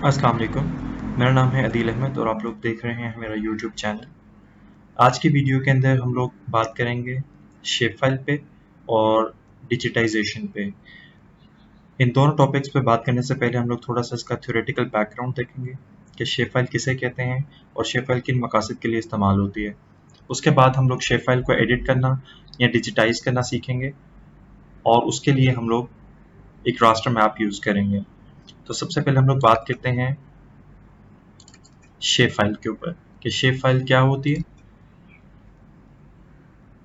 अस्सलाम वालेकुम। मेरा नाम है अदील अहमद और आप लोग देख रहे हैं मेरा यूट्यूब चैनल। आज की वीडियो के अंदर हम लोग बात करेंगे शेपफाइल पे और डिजिटाइजेशन पे। इन दोनों टॉपिक्स पे बात करने से पहले हम लोग थोड़ा सा इसका थ्योरेटिकल बैकग्राउंड देखेंगे कि शेपफाइल किसे कहते हैं और शेपफाइल किन मकासद के लिए इस्तेमाल होती है। उसके बाद हम लोग शेपफाइल को एडिट करना या डिजिटाइज करना सीखेंगे और उसके लिए हम लोग एक रास्टर मैप यूज़ करेंगे। तो सबसे पहले हम लोग बात करते हैं शेप फाइल के ऊपर कि शेप फाइल क्या होती है।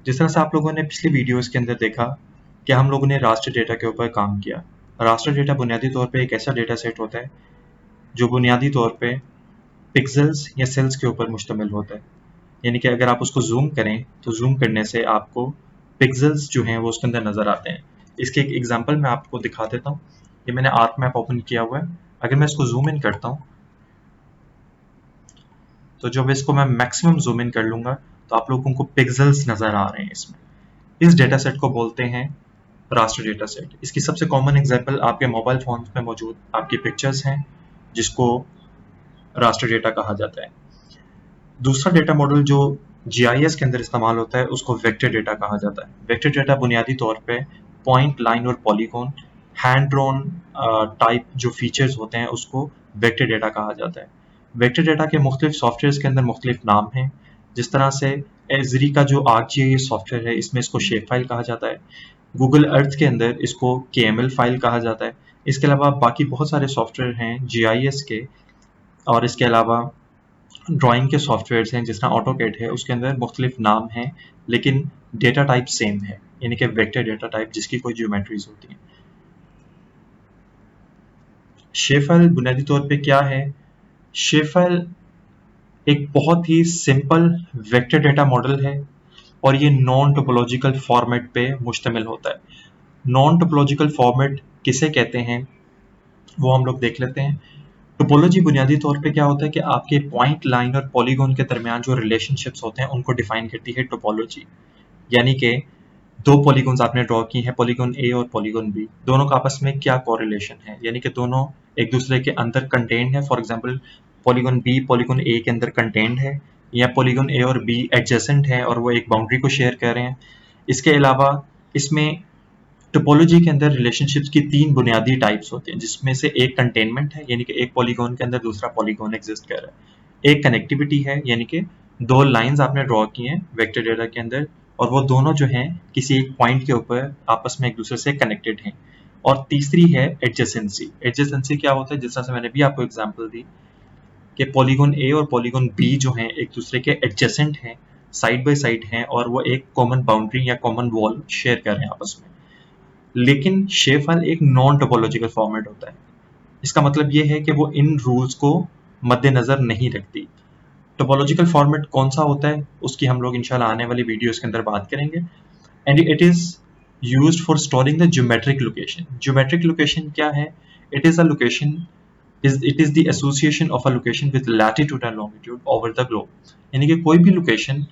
जिस तरह से आप लोगों ने पिछली वीडियोस के अंदर देखा कि हम लोगों ने रास्टर डेटा के ऊपर काम किया। रास्टर डेटा बुनियादी तौर पे एक ऐसा डेटा सेट होता है जो बुनियादी तौर पे पिक्सेल्स या सेल्स के ऊपर मुश्तमिल होता है। यानी कि अगर आप उसको जूम करें तो जूम करने से आपको पिक्सेल्स जो हैं वो उसके अंदर नज़र आते हैं। इसके एक एग्जांपल मैं आपको दिखा देता हूँ। ये मैंने आर्क मैप ओपन किया हुआ है। अगर मैं इसको जूम इन करता हूँ तो जब इसको मैं मैक्सिमम जूम इन कर लूंगा तो आप लोगों को पिक्सेल्स नज़र आ रहे हैं इसमें। इस डेटा सेट को बोलते हैं रास्टर डेटा सेट। इसकी सबसे कॉमन एग्जांपल आपके मोबाइल फोन में मौजूद आपकी पिक्चर्स हैं जिसको रास्टर डेटा कहा जाता है। दूसरा डेटा मॉडल जो जीआईएस के अंदर इस्तेमाल होता है उसको वेक्टर डेटा कहा जाता है। वेक्टर डेटा बुनियादी तौर पे पॉइंट, लाइन और पॉलीगॉन, हैंड ड्रॉन टाइप जो फीचर्स होते हैं उसको वेक्टर डेटा कहा जाता है। वेक्टर डेटा के मुख्तलिफ सॉफ्टवेयर के अंदर मुख्तलिफ नाम हैं। जिस तरह से एजरी का जो आर्कजीआईएस सॉफ्टवेयर है इसमें इसको शेप फाइल कहा जाता है। गूगल अर्थ के अंदर इसको KML फाइल कहा जाता है। इसके अलावा बाकी बहुत सारे सॉफ्टवेयर हैं जीआईएस के और इसके अलावा ड्राइंग के सॉफ्टवेयर हैं जिस तरह ऑटोकैड है उसके अंदर मुख्तलिफ नाम हैं लेकिन डेटा टाइप सेम है यानी कि वेक्टर डेटा टाइप जिसकी कोई ज्योमेट्रीज होती हैं। शेप फाइल बुनियादी तौर पे क्या है? शेप फाइल एक बहुत ही सिंपल वेक्टर डेटा मॉडल है और ये नॉन टोपोलॉजिकल फॉर्मेट पे मुश्तमिल होता है। नॉन टोपोलॉजिकल फॉर्मेट किसे कहते हैं वो हम लोग देख लेते हैं। टोपोलॉजी बुनियादी तौर पे क्या होता है कि आपके पॉइंट, लाइन और पॉलीगॉन के दरमियान जो रिलेशनशिप्स होते हैं उनको डिफाइन करती है टोपोलॉजी। यानी कि दो पॉलीगॉन्स आपने ड्रॉ की हैं, पॉलीगॉन ए और पॉलीगॉन बी, दोनों का आपस में क्या कोरिलेशन है, यानी कि दोनों एक दूसरे के अंदर कंटेंट है। For example polygon B polygon A के अंदर कंटेंट है या पॉलीगॉन ए और बी एडजेसेंट है और वो एक बाउंड्री को शेयर कर रहे हैं। इसके अलावा इसमें टोपोलॉजी के अंदर रिलेशनशिप्स की तीन बुनियादी टाइप्स होती हैं जिसमें से एक कंटेनमेंट है यानी कि एक पॉलीगॉन के अंदर दूसरा पॉलीगॉन एग्जिस्ट कर रहा है। एक कनेक्टिविटी है यानी कि दो लाइंस आपने ड्रॉ की हैं वेक्टर डेटा के अंदर और वो दोनों जो हैं किसी एक पॉइंट के ऊपर आपस में एक दूसरे से कनेक्टेड हैं। और तीसरी है एडजेसेंसी। एडजेसेंसी क्या होता है? जिस तरह से मैंने भी आपको एग्जांपल दी कि पॉलीगॉन ए और पॉलीगॉन बी जो हैं एक दूसरे के एडजेसेंट हैं, साइड बाय साइड हैं और वो एक कॉमन बाउंड्री या कॉमन वॉल शेयर कर रहे हैं आपस में। लेकिन शेप फाइल एक नॉन टोपोलॉजिकल फॉर्मेट होता है। इसका मतलब ये है कि वो इन रूल्स को मद्देनजर नहीं रखती। टोपोलॉजिकल फॉर्मेट कौन सा होता है उसकी हम लोग इंशाल्लाह आने वाली वीडियोस के अंदर बात करेंगे। And it is used for storing the geometric location. Geometric location क्या है? It is a location it is the association of a location with latitude and longitude over the globe. यानी कि कोई भी लोकेशन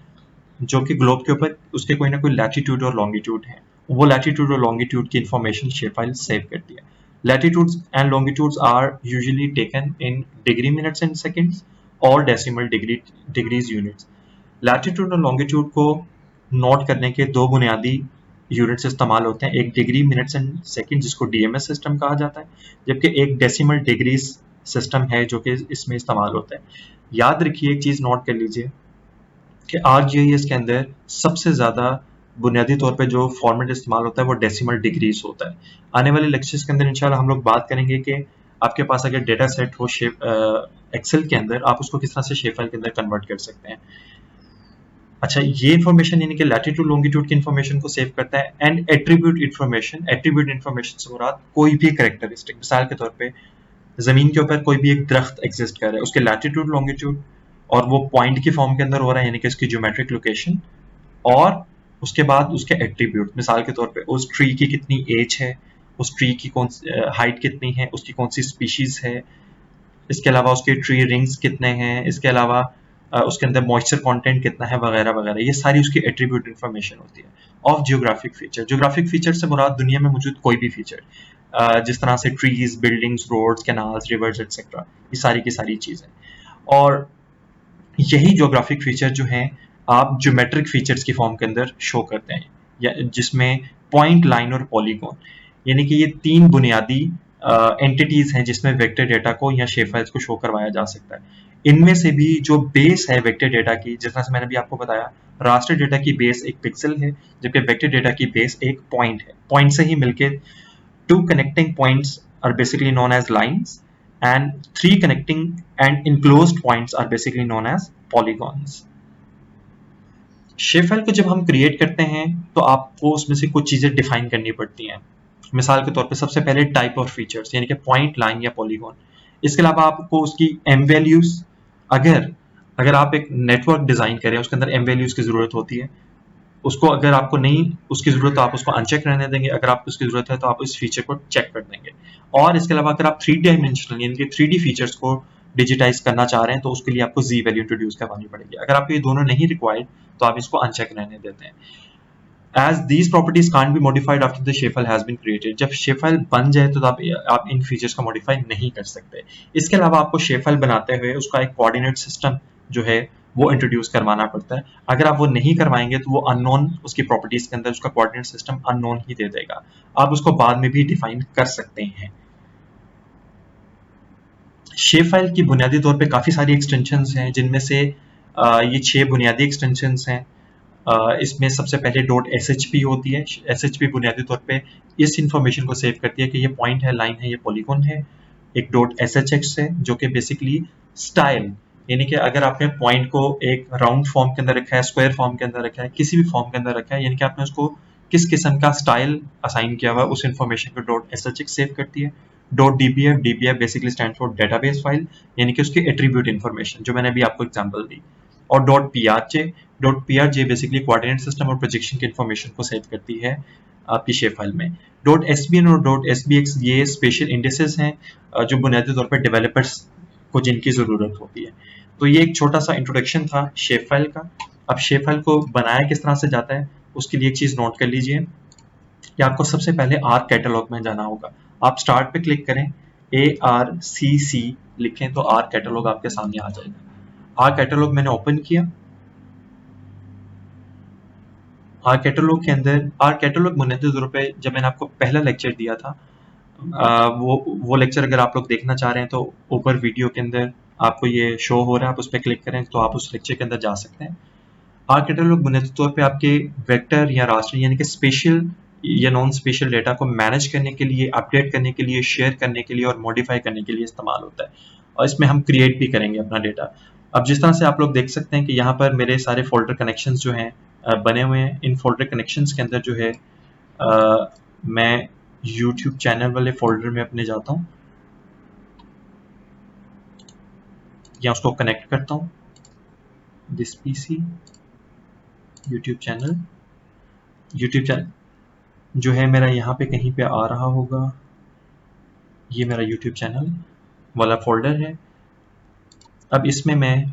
जो कि ग्लोब के ऊपर उसके कोई ना कोई लैटिट्यूड और लॉन्गिट्यूड है, वो लैटिट्यूड और लॉन्गिट्यूड की इंफॉर्मेशन शेप फाइल सेव करती है। Latitudes and longitudes are usually taken in degree minutes and seconds और डेसिमल डिग्रीज यूनिट्स। लैटिट्यूड और लॉन्गिट्यूड को नोट करने के दो बुनियादी यूनिट्स इस्तेमाल होते हैं, एक डिग्री मिनट्स एंड सेकंड जिसको डीएमएस सिस्टम कहा जाता है, जबकि एक डेसिमल डिग्रीज सिस्टम है जो कि इसमें इस्तेमाल होता है। याद रखिए एक चीज़ नोट कर लीजिए कि आरजीआईएस के अंदर सबसे ज़्यादा बुनियादी तौर पे जो फॉर्मेट इस्तेमाल होता है वो डेसिमल डिग्रीज होता है। आने वाले लेक्चर्स के अंदर इंशाल्लाह हम लोग बात करेंगे कि आपके पास अगर डेटा सेट हो शेप एक्सेल के अंदर आप उसको किस तरह से शेप फाइल के अंदर कन्वर्ट कर सकते हैं। अच्छा, ये इन्फॉर्मेशन यानी कि लैटिट्यूड लॉन्गिट्यूड की इन्फॉर्मेशन को सेव करता है। And attribute information, attribute information से मुराद कोई भी कैरेक्टरिस्टिक, मिसाल के तौर पे जमीन के ऊपर कोई भी एक दरख्त एग्जिस्ट कर रहा है, उसके लैटिट्यूड लॉन्गिट्यूड और वो पॉइंट की फॉर्म के अंदर हो रहा है यानी कि इसकी ज्योमेट्रिक लोकेशन और उसके बाद उसके एट्रीब्यूट, मिसाल के तौर पे उस ट्री की कितनी एज है, उस ट्री की कौन हाइट कितनी है, उसकी कौन सी स्पीशीज है, इसके अलावा उसके ट्री रिंग्स कितने हैं, इसके अलावा उसके अंदर मॉइस्चर कंटेंट कितना है वगैरह वगैरह। ये सारी उसकी एट्रीब्यूट इन्फॉर्मेशन होती है। Of geographic feature, geographic feature से मुराद दुनिया में मौजूद कोई भी फीचर। जिस तरह से trees, buildings, roads, canals, rivers etcetera, ये सारी की सारी चीज़ें। और यही ज्योग्राफिक फीचर जो हैं आप ज्योमेट्रिक फीचर्स की फॉर्म के अंदर शो करते हैं, या जिसमें पॉइंट, लाइन और पॉलीगॉन, यानी कि ये तीन बुनियादी एंटिटीज हैं जिसमें वेक्टर डेटा को या शेप फाइल्स को शो करवाया जा सकता है। इनमें से भी जो बेस है वेक्टर डेटा की, जिस तरह से मैंने भी आपको बताया, रास्टर डेटा की बेस एक पिक्सल है, जबकि वेक्टर डेटा की बेस एक पॉइंट है। पॉइंट से ही मिलके two connecting points are basically known as lines, and three connecting and enclosed points are basically known as polygons. Shape file को जब हम क्रिएट करते हैं तो आपको उसमें से कुछ चीजें डिफाइन करनी पड़ती हैं। मिसाल के तौर पे सबसे पहले टाइप और फीचर्स, यानी कि पॉइंट, लाइन या पॉलीगॉन। इसके अलावा आपको उसकी एम वैल्यूज, अगर अगर आप एक नेटवर्क डिजाइन करें उसके अंदर एम वैल्यूज की जरूरत होती है, उसको अगर आपको नहीं उसकी जरूरत तो आप उसको अनचेक रहने देंगे, अगर आपको उसकी जरूरत है तो आप इस फीचर को चेक कर देंगे। और इसके अलावा अगर आप 3 डायमेंशनल यानी कि 3D फीचर्स को डिजिटाइज करना चाह रहे हैं तो उसके लिए आपको जी वैल्यू इंट्रोड्यूस करवानी पड़ेगी। अगर आपको ये दोनों नहीं रिक्वायर्ड तो आप इसको अनचेक रहने देते हैं। As these properties can't be modified after the shapefile has been created, जब shapefile बन जाए तो आप इन फीचर्स को मॉडिफाई नहीं कर सकते। इसके अलावा आपको shapefile बनाते हुए उसका एक कोऑर्डिनेट सिस्टम जो है वो इंट्रोड्यूस करवाना पड़ता है। अगर आप वो नहीं करवाएंगे तो वो अननोन, उसकी प्रॉपर्टीज के अंदर उसका कोऑर्डिनेट सिस्टम अननोन ही दे देगा। आप उसको बाद में भी डिफाइन कर सकते हैं। शेप फाइल की बुनियादी तौर पे काफ़ी सारी एक्सटेंशंस हैं, जिनमें से ये 6 बुनियादी एक्सटेंशंस हैं। इसमें सबसे पहले .shp होती है। shp बुनियादी तौर पे इस इंफॉर्मेशन को सेव करती है कि ये पॉइंट है, लाइन है, ये पॉलीगॉन है। एक .shx है जो कि बेसिकली स्टाइल, यानी कि अगर आपने पॉइंट को एक राउंड फॉर्म के अंदर रखा है, स्क्वायर फॉर्म के अंदर रखा है, किसी भी फॉर्म के अंदर रखा है, यानी कि आपने उसको किस किस्म का स्टाइल असाइन किया हुआ है, उस इंफॉर्मेशन को .shx सेव करती है। .dbf basically stand for database file, यानी कि उसकी एट्रीब्यूट इंफॉर्मेशन, जो मैंने अभी आपको एग्जांपल दी। और .prj बेसिकली कोऑर्डिनेट सिस्टम और प्रोजेक्शन की इंफॉर्मेशन को सेव करती है आपकी शेप फाइल में। .sbn और .sbx ये स्पेशल इंडिसेस हैं जो बुनियादी तौर पर डेवलपर्स को जिनकी ज़रूरत होती है। तो ये एक छोटा सा इंट्रोडक्शन था शेप फाइल का। अब शेप फाइल को बनाया किस तरह से जाता है उसके लिए एक चीज़ नोट कर लीजिए कि आपको सबसे पहले आर कैटलॉग में जाना होगा। आप स्टार्ट पे क्लिक करें, ARCC लिखें तो आर कैटलॉग आपके सामने आ जाएगा। आर कैटलॉग मैंने ओपन किया। आर कैटलॉग के अंदर, आर कैटलॉग बुनियादी तौर पे जब मैंने आपको पहला लेक्चर दिया था, वो लेक्चर अगर आप लोग देखना चाह रहे हैं तो ऊपर वीडियो के अंदर आपको ये शो हो रहा है, आप उस पर क्लिक करें तो आप उस लेक्चर के अंदर जा सकते हैं। आर कैटलॉग बुनियादी तौर पे आपके वेक्टर या रास्टर यानी कि स्पेशल या नॉन स्पेशल डेटा को मैनेज करने के लिए, अपडेट करने के लिए, शेयर करने के लिए और मॉडिफाई करने के लिए इस्तेमाल होता है। और इसमें हम क्रिएट भी करेंगे अपना डेटा। अब जिस तरह से आप लोग देख सकते हैं कि यहाँ पर मेरे सारे फोल्डर कनेक्शंस जो हैं बने हुए हैं। इन फोल्डर कनेक्शंस के अंदर जो है मैं YouTube चैनल वाले फोल्डर में अपने जाता हूँ या उसको कनेक्ट करता हूँ। दिस PC YouTube चैनल जो है मेरा यहाँ पे कहीं पे आ रहा होगा। ये मेरा YouTube चैनल वाला फोल्डर है। अब इसमें मैं,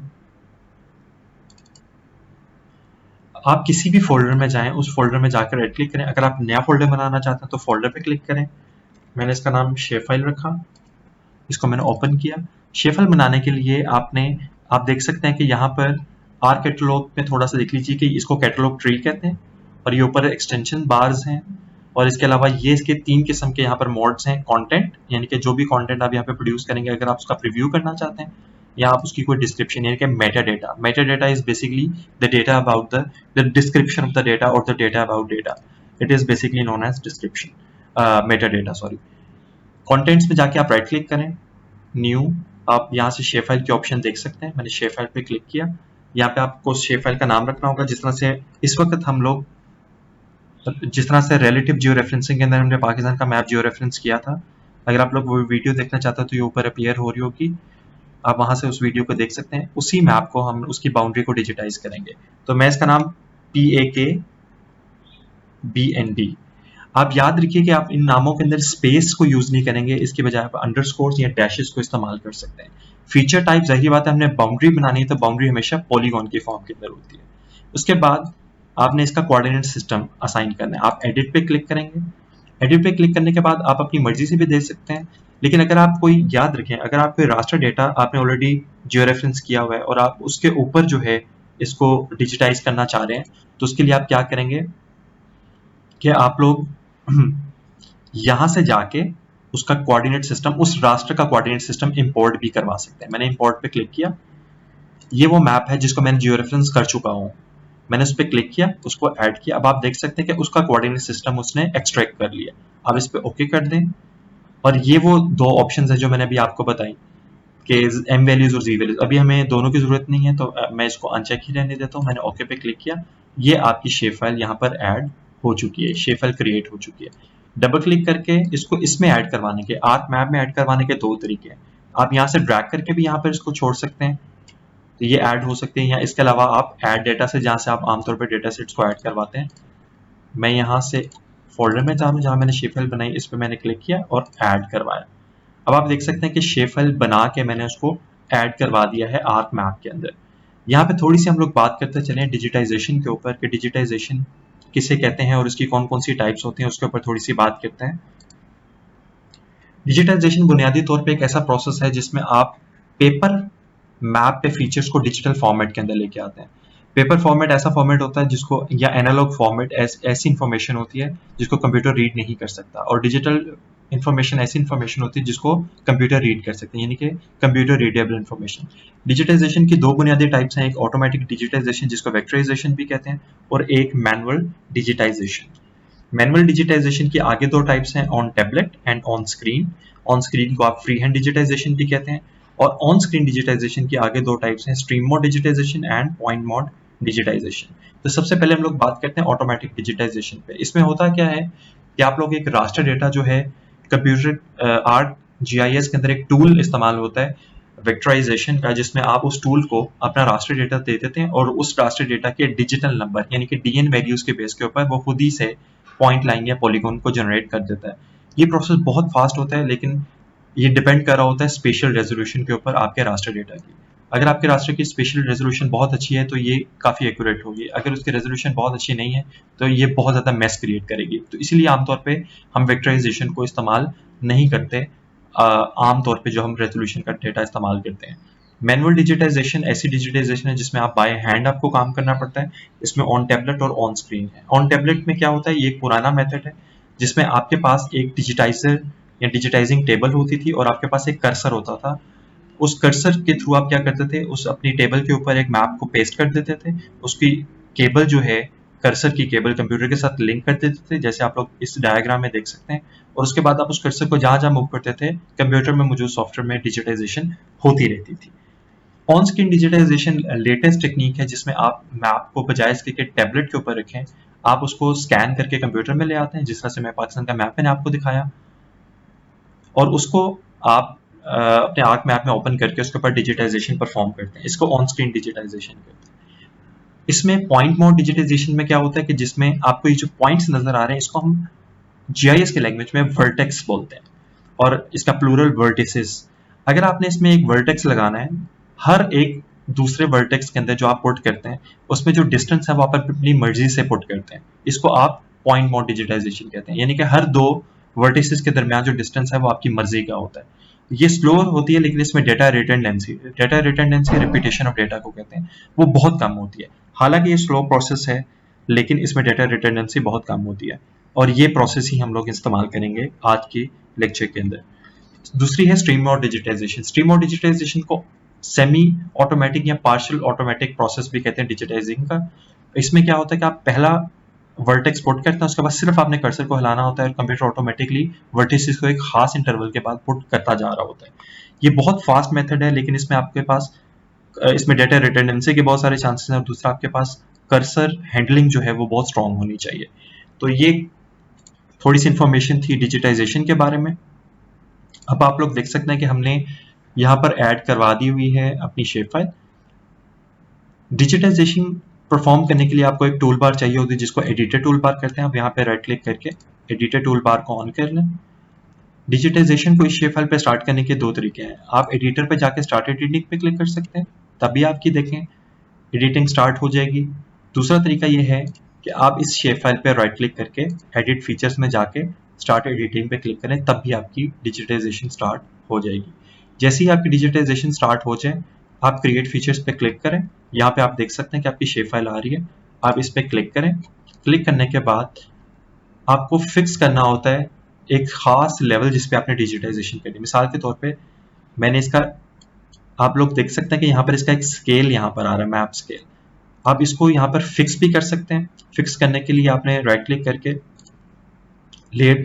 आप किसी भी फोल्डर में जाएं, उस फोल्डर में जाकर राइट क्लिक करें। अगर आप नया फोल्डर बनाना चाहते हैं तो फोल्डर पे क्लिक करें। मैंने इसका नाम शेप फाइल रखा, इसको मैंने ओपन किया। शेप फाइल बनाने के लिए आप देख सकते हैं कि यहाँ पर आर कैटलॉग में थोड़ा सा देख लीजिए कि इसको कैटलॉग ट्री कहते हैं और ये ऊपर एक्सटेंशन बार्स हैं। और इसके अलावा ये इसके 3 किस्म के यहाँ पर मोड्स हैं। कंटेंट, यानी कि जो भी कंटेंट आप यहाँ पे प्रोड्यूस करेंगे, अगर आप उसका प्रीव्यू करना चाहते हैं, या आप उसकी कोई डिस्क्रिप्शन, यानी कि meta data. Meta data is basically the data about the description of the data और the data about data. It is basically known as description, meta data, sorry. Contents में जाके आप राइट क्लिक करें, new, आप यहाँ से shape file के option देख सकते हैं। मैंने शेप फाइल पे क्लिक किया। यहाँ पे आपको शेप फाइल का नाम रखना होगा, जिस तरह से इस वक्त हम लोग, जिस तरह से रिलेटिव जियो रेफरेंसिंग के अंदर हमने पाकिस्तान का मैप जियो रेफरेंस किया था। अगर आप लोग वो वीडियो देखना चाहते हो तो ये ऊपर अपीयर हो रही होगी, आप वहां से उस वीडियो को देख सकते हैं। उसी मैप को हम उसकी बाउंड्री को डिजिटाइज करेंगे। तो मैं इसका नाम PAKBNB। आप याद रखिए कि आप इन नामों के अंदर स्पेस को यूज नहीं करेंगे, इसके बजाय आप अंडरस्कोर्स या डैशेस को इस्तेमाल कर सकते हैं। फीचर टाइप, जाहिर बात है हमने बाउंड्री बनानी है तो बाउंड्री हमेशा पॉलीगॉन की फॉर्म के अंदर होती है। उसके बाद आपने इसका कोऑर्डिनेट सिस्टम असाइन करना है। आप एडिट पे क्लिक करेंगे। एडिट पे क्लिक करने के बाद आप अपनी मर्जी से भी दे सकते हैं, लेकिन अगर आप कोई याद रखें, अगर आप कोई रास्टर डेटा आपने ऑलरेडी जियो रेफरेंस किया हुआ है और आप उसके ऊपर जो है इसको डिजिटाइज करना चाह रहे हैं, तो उसके लिए आप क्या करेंगे कि आप लोग यहां से जाके उसका कोऑर्डिनेट सिस्टम, उस रास्टर का कोऑर्डिनेट सिस्टम इंपोर्ट भी करवा सकते हैं। मैंने इंपोर्ट पे क्लिक किया, ये वो मैप है जिसको मैंने जियो रेफरेंस कर चुका हूं, मैंने उस पर क्लिक किया, उसको ऐड किया। अब आप देख सकते हैं कि उसका कोऑर्डिनेट सिस्टम उसने एक्सट्रैक्ट कर लिया। अब इस पर ओके कर दें, और ये वो दो ऑप्शंस है जो मैंने अभी आपको बताई कि एम वैल्यूज और जी वैल्यूज। अभी हमें दोनों की जरूरत नहीं है, तो मैं इसको अनचेक ही रहने देता हूँ। मैंने ओके पे क्लिक किया, ये आपकी शेप फाइल यहाँ पर ऐड हो चुकी है, शेप फाइल क्रिएट हो चुकी है। डबल क्लिक करके इसको इसमें ऐड करवाने के, आर्क मैप में ऐड करवाने के दो तरीके हैं। आप यहाँ से ड्रैग करके भी यहाँ पर इसको छोड़ सकते हैं, तो ये ऐड हो सकते हैं। या इसके अलावा आप ऐड डेटा से, जहाँ से आप आमतौर पर डेटा सेट्स को ऐड करवाते हैं, मैं यहाँ से फोल्डर में जाऊँ जहाँ मैंने शेप फाइल बनाई, इस पर मैंने क्लिक किया और ऐड करवाया। अब आप देख सकते हैं कि शेप फाइल बना के मैंने उसको ऐड करवा दिया है आर्क मैप के अंदर। यहाँ पे थोड़ी सी हम लोग बात करते चलें डिजिटाइजेशन के ऊपर कि डिजिटाइजेशन किसे कहते हैं और उसकी कौन कौन सी टाइप्स होती हैं, उसके ऊपर थोड़ी सी बात करते हैं। डिजिटाइजेशन बुनियादी तौर पे एक ऐसा प्रोसेस है जिसमें आप पेपर मैप पे फीचर्स को डिजिटल फॉर्मेट के अंदर लेके आते हैं। पेपर फॉर्मेट ऐसा फॉर्मेट होता है जिसको, या एनालॉग फॉर्मेट ऐसी इंफॉर्मेशन होती है जिसको कंप्यूटर रीड नहीं कर सकता, और डिजिटल इंफॉर्मेशन ऐसी इंफॉर्मेशन होती है जिसको कंप्यूटर रीड कर सकते हैं, यानी कि कंप्यूटर रीडेबल इंफॉर्मेशन। डिजिटाइजेशन की दो बुनियादी टाइप्स हैं, एक ऑटोमेटिक डिजिटाइजेशन जिसको वेक्टराइजेशन भी कहते हैं, और एक मैनुअल डिजिटाइजेशन। मैनुअल डिजिटाइजेशन की आगे दो टाइप्स हैं, on tablet and on screen. On screen को आप फ्री हैंड डिजिटाइजेशन भी कहते हैं, और ऑन स्क्रीन डिजिटाइजेशन की आगे दो टाइप्स हैं, stream mode digitization and point mode digitization. तो सबसे पहले हम लोग बात करते हैं ऑटोमेटिक डिजिटाइजेशन पे। इसमें होता क्या है कि आप लोग एक रास्टर डेटा जो है कंप्यूटर आर्क जीआईएस के अंदर एक टूल इस्तेमाल होता है वेक्टराइजेशन का, जिसमें आप उस टूल को अपना रास्टर डेटा दे देते हैं और उस रास्टर डेटा के डिजिटल नंबर यानी कि डीएन वैल्यूज के बेस के ऊपर वो खुद ही से पॉइंट लाइन या पॉलीगॉन को जनरेट कर देता है। ये प्रोसेस बहुत फास्ट होता है, लेकिन ये डिपेंड कर रहा होता है स्पेशल रेजोल्यूशन के ऊपर आपके रास्टर डेटा की। अगर आपके रास्टर की स्पेशल रेजोल्यूशन बहुत अच्छी है तो ये काफ़ी एक्यूरेट होगी, अगर उसकी रेजोल्यूशन बहुत अच्छी नहीं है तो ये बहुत ज़्यादा मैस क्रिएट करेगी। तो इसीलिए आमतौर पे हम वेक्टराइजेशन को इस्तेमाल नहीं करते, आमतौर पे जो हम रेजोल्यूशन का डेटा इस्तेमाल करते हैं। मैनुअल डिजिटाइजेशन ऐसी डिजिटाइजेशन है जिसमें आप बाय हैंड आपको काम करना पड़ता है। इसमें ऑन टैबलेट और ऑन स्क्रीन है। ऑन टैबलेट में क्या होता है, ये एक पुराना मेथड है जिसमें आपके पास एक डिजिटाइजर या डिजिटाइजिंग टेबल होती थी और आपके पास एक कर्सर होता था। उस कर्सर के थ्रू आप क्या करते थे, उस अपनी टेबल के ऊपर एक मैप को पेस्ट कर देते थे, उसकी केबल जो है कर्सर की केबल कंप्यूटर के साथ लिंक कर देते थे, जैसे आप लोग इस डायग्राम में देख सकते हैं। और उसके बाद आप उस कर्सर को जहां जहां मूव करते थे, कंप्यूटर में मौजूद सॉफ्टवेयर में डिजिटाइजेशन होती रहती थी। On screen digitization latest technique है जिसमें आप मैप को बजाय इसके कि टैबलेट के ऊपर रखें, आप उसको स्कैन करके कंप्यूटर में ले आते हैं, जिस तरह से मैं पाकिस्तान का मैप मैंने आपको दिखाया, और उसको आप अपने आर्क मैप में ओपन करके उसके ऊपर डिजिटाइजेशन परफॉर्म करते हैं। इसको ऑन स्क्रीन डिजिटाइजेशन कहते हैं। इसमें पॉइंट मोड डिजिटाइजेशन में क्या होता है कि जिसमें आपको ये जो पॉइंट्स नजर आ रहे हैं इसको हम जीआईएस के लैंग्वेज में वर्टेक्स बोलते हैं, और इसका प्लूरल वर्टिसेस। अगर आपने इसमें एक वर्टेक्स लगाना है, हर एक दूसरे वर्टेक्स के अंदर जो आप पुट करते हैं उसमें जो डिस्टेंस है वो आप अपनी मर्जी से पुट करते हैं, इसको आप पॉइंट मोड डिजिटाइजेशन कहते हैं। यानी कि हर दो वर्टिसेस के दरमियान जो डिस्टेंस है वो आपकी मर्जी का होता है। ये स्लोअर होती है, लेकिन इसमें डेटा रिटर्डेंसी रिपीटेशन ऑफ डेटा को कहते हैं, वो बहुत कम होती है। हालांकि ये स्लो प्रोसेस है, लेकिन इसमें डेटा रिटर्डेंसी बहुत कम होती है, और ये प्रोसेस ही हम लोग इस्तेमाल करेंगे आज की लेक्चर के अंदर। दूसरी है stream mode digitization. Stream mode digitization को सेमी ऑटोमेटिक या पार्शियल ऑटोमेटिक प्रोसेस भी कहते हैं डिजिटाइजिंग का। इसमें क्या होता है कि आप पहला वर्टेक्स पुट करते हैं, उसके बाद सिर्फ आपने कर्सर को हिलाना होता है और कंप्यूटर ऑटोमेटिकली वर्टिसेस को एक खास इंटरवल के बाद पुट करता जा रहा होता है। ये बहुत फास्ट मेथड है, लेकिन इसमें आपके पास इसमें डेटा रिटर्डेंसी के बहुत सारे चांसेस हैं, और दूसरा आपके पास कर्सर हैंडलिंग जो है वो बहुत स्ट्रांग होनी चाहिए। तो ये थोड़ी सी इंफॉर्मेशन थी डिजिटाइजेशन के बारे में। अब आप लोग देख सकते हैं कि हमने यहाँ पर ऐड करवा दी हुई है अपनी शेप फाइल। डिजिटाइजेशन परफॉर्म करने के लिए आपको एक टूल बार चाहिए होती है जिसको एडिटर टूल बार कहते हैं। आप यहाँ पे राइट क्लिक करके एडिटर टूल बार को ऑन कर लें। डिजिटाइजेशन को इस शेप फाइल पे स्टार्ट करने के दो तरीके हैं। आप एडिटर पे जाके स्टार्ट एडिटिंग पे क्लिक कर सकते हैं, तभी आपकी देखें एडिटिंग स्टार्ट हो जाएगी। दूसरा तरीका ये है कि आप इस शेप फाइल पे राइट क्लिक करके एडिट फीचर्स में जाके स्टार्ट एडिटिंग पे क्लिक करें, तब भी आपकी डिजिटाइजेशन स्टार्ट हो जाएगी। जैसे ही आपकी डिजिटाइजेशन स्टार्ट हो जाए, आप क्रिएट फीचर्स पे क्लिक करें। यहाँ पे आप देख सकते हैं कि आपकी शेप फाइल आ रही है। आप इस पे क्लिक करें। क्लिक करने के बाद आपको फिक्स करना होता है एक खास लेवल जिस पे आपने डिजिटाइजेशन करनी। मिसाल के तौर पे मैंने इसका, आप लोग देख सकते हैं कि यहाँ पर इसका एक स्केल यहाँ पर आ रहा है, मैप स्केल। आप इसको यहाँ पर फिक्स भी कर सकते हैं। फिक्स करने के लिए आपने राइट क्लिक करके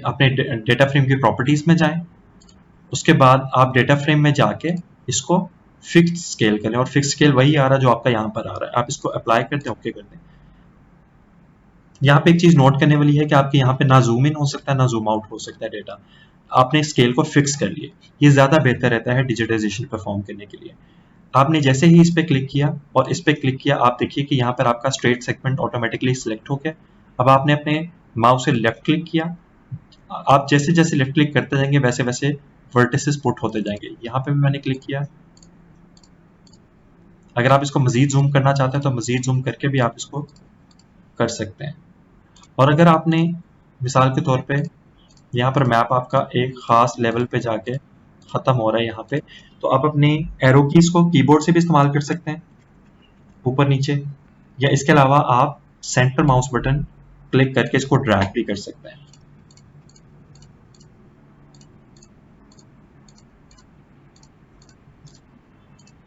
अपने डेटा फ्रेम की प्रॉपर्टीज में जाएं। उसके बाद आप डेटा फ्रेम में जाके इसको फिक्स स्केल करें, और फिक्स स्केल वही आ रहा है जो आपका यहाँ पर आ रहा है। आप इसको अप्लाई करते हैं, ओके करते हैं। यहाँ पे एक चीज नोट करने वाली है कि आपके यहाँ पे ना जूम इन हो सकता है, ना जूम आउट हो सकता है डेटा। आपने स्केल को फिक्स कर लिए, ये ज्यादा बेहतर रहता है डिजिटाइजेशन परफॉर्म करने के लिए। आपने जैसे ही इस पे क्लिक किया और इस पे क्लिक किया, आप देखिए कि यहाँ पर आपका स्ट्रेट सेगमेंट ऑटोमेटिकली सिलेक्ट हो गया। अब आपने अपने माउस से लेफ्ट क्लिक किया। आप जैसे जैसे लेफ्ट क्लिक करते जाएंगे वैसे वैसे वर्टिसेस पुट होते जाएंगे। यहाँ पे भी मैंने क्लिक किया। अगर आप इसको मजीद जूम करना चाहते हैं तो मजीद जूम करके भी आप इसको कर सकते हैं। और अगर आपने मिसाल के तौर पे यहाँ पर मैप आपका एक खास लेवल पे जाके खत्म हो रहा है यहाँ पे, तो आप अपनी एरो कीज को कीबोर्ड से भी इस्तेमाल कर सकते हैं, ऊपर नीचे, या इसके अलावा आप सेंटर माउस बटन क्लिक करके इसको ड्रैग भी कर सकते हैं।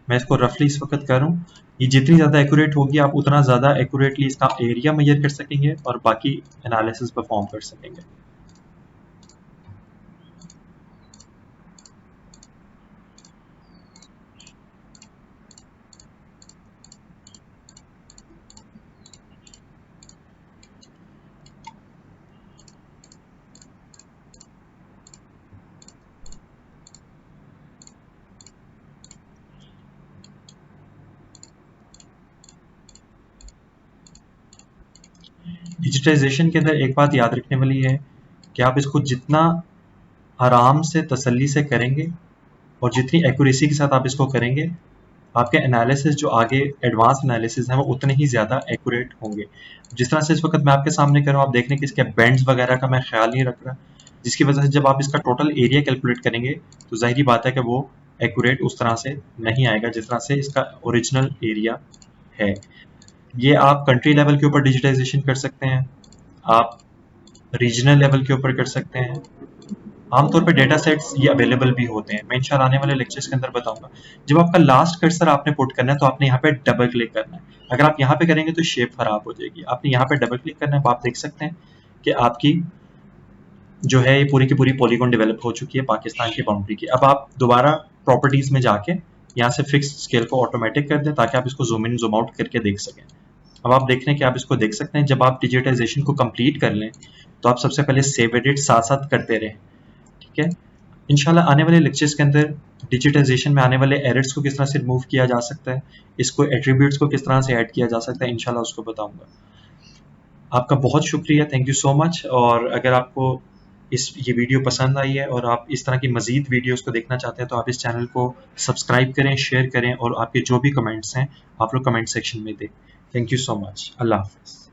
मैं इसको रफली इस वक्त कर रहा हूँ। ये जितनी ज़्यादा एक्यूरेट होगी, आप उतना ज़्यादा एक्यूरेटली इसका एरिया मेजर कर सकेंगे और बाकी एनालिसिस परफॉर्म कर सकेंगे। डिजिटाइजेशन के अंदर एक बात याद रखने वाली है कि आप इसको जितना आराम से तसल्ली से करेंगे और जितनी एक्यूरेसी के साथ आप इसको करेंगे, आपके एनालिसिस जो आगे एडवांस एनालिसिस हैं वो उतने ही ज़्यादा एक्यूरेट होंगे। जिस तरह से इस वक्त मैं आपके सामने कर रहा हूँ, आप देख रहे हैं कि इसके बेंड्स वगैरह का मैं ख्याल नहीं रख रहा, जिसकी वजह से जब आप इसका टोटल एरिया कैलकुलेट करेंगे तो जाहिर बात है कि वो एक्यूरेट उस तरह से नहीं आएगा जिस तरह से इसका ओरिजिनल एरिया है। ये आप कंट्री लेवल के ऊपर डिजिटाइजेशन कर सकते हैं, आप रीजनल लेवल के ऊपर कर सकते हैं। आमतौर पे डेटा सेट्स ये अवेलेबल भी होते हैं, मैं इंशाल्लाह आने वाले लेक्चर्स के अंदर बताऊंगा। जब आपका लास्ट कर्सर आपने पुट करना है तो आपने यहाँ पे डबल क्लिक करना है। अगर आप यहाँ पे करेंगे तो शेप खराब हो जाएगी। आपने यहाँ पे डबल क्लिक करना है, आप देख सकते हैं कि आपकी जो है ये पूरी की पूरी पॉलीगॉन डेवलप हो चुकी है पाकिस्तान की बाउंड्री की। अब आप दोबारा प्रॉपर्टीज में जाके यहाँ से फिक्स स्केल को ऑटोमेटिक कर दें ताकि आप इसको जूम इन जूम आउट करके देख सकें। अब आप देख रहे हैं कि आप इसको देख सकते हैं। जब आप डिजिटाइजेशन को कंप्लीट कर लें तो आप सबसे पहले सेव एडिट साथ साथ करते रहें, ठीक है। इंशाल्लाह आने वाले लेक्चर्स के अंदर डिजिटाइजेशन में आने वाले एरर्स को किस तरह से रिमूव किया जा सकता है, इसको एट्रीब्यूट्स को किस तरह से ऐड किया जा सकता है, इंशाल्लाह उसको बताऊंगा। आपका बहुत शुक्रिया, थैंक यू सो मच। और अगर आपको ये वीडियो पसंद आई है और आप इस तरह की मजीद वीडियोस को देखना चाहते हैं तो आप इस चैनल को सब्सक्राइब करें, शेयर करें, और आपके जो भी कमेंट्स हैं आप लोग कमेंट सेक्शन में दें। Thank you so much. अल्लाह हाफ़िज़।